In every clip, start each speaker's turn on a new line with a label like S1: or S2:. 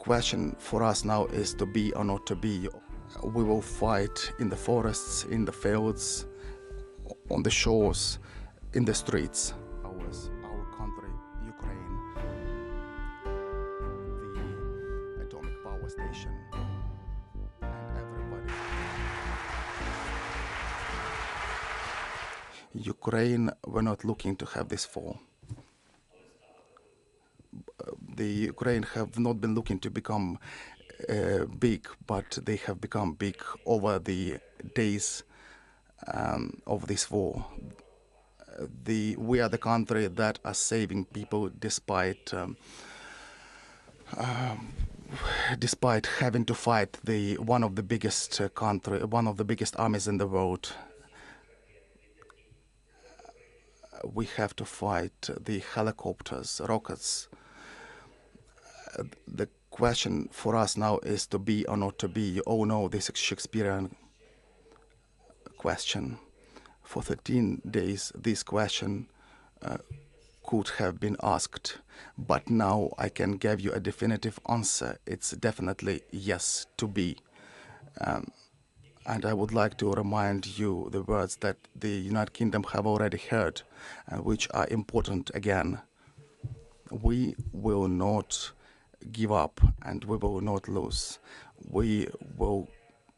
S1: question for us now is to be or not to be. We will fight in the forests, in the fields, on the shores, in the streets. Our country, Ukraine, the atomic power station, and everybody. Ukraine, we're not looking to have this fall. The Ukraine have not been looking to become big, but they have become big over the days of this war. We are the country that are saving people despite having to fight one of the biggest armies in the world. We have to fight the helicopters, rockets. The question for us now is to be or not to be. You all know this Shakespearean question. For 13 days, this question could have been asked, but now I can give you a definitive answer. It's definitely yes, to be. And I would like to remind you the words that the United Kingdom have already heard, which are important again. We will not give up and we will not lose. We will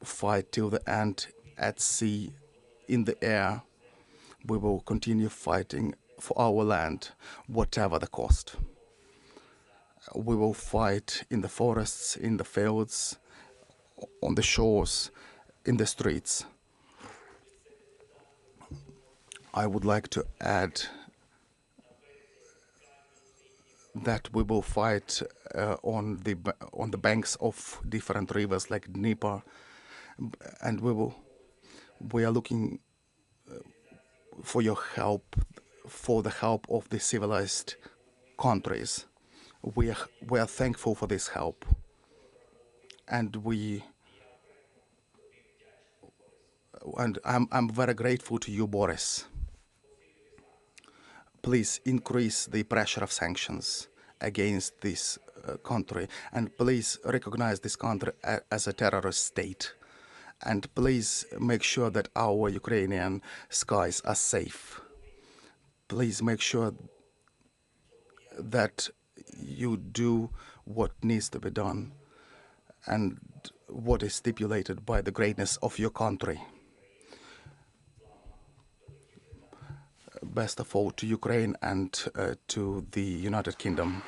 S1: fight till the end, at sea, in the air. We will continue fighting for our land, whatever the cost. We will fight in the forests, in the fields, on the shores, in the streets. I would like to add that we will fight on the banks of different rivers like Dnieper, and we are looking for your help, for the help of the civilized countries. We are thankful for this help, and I'm very grateful to you, Boris. Please increase the pressure of sanctions against this country, and please recognize this country as a terrorist state. And please make sure that our Ukrainian skies are safe. Please make sure that you do what needs to be done and what is stipulated by the greatness of your country. Best of all to Ukraine and to the United Kingdom.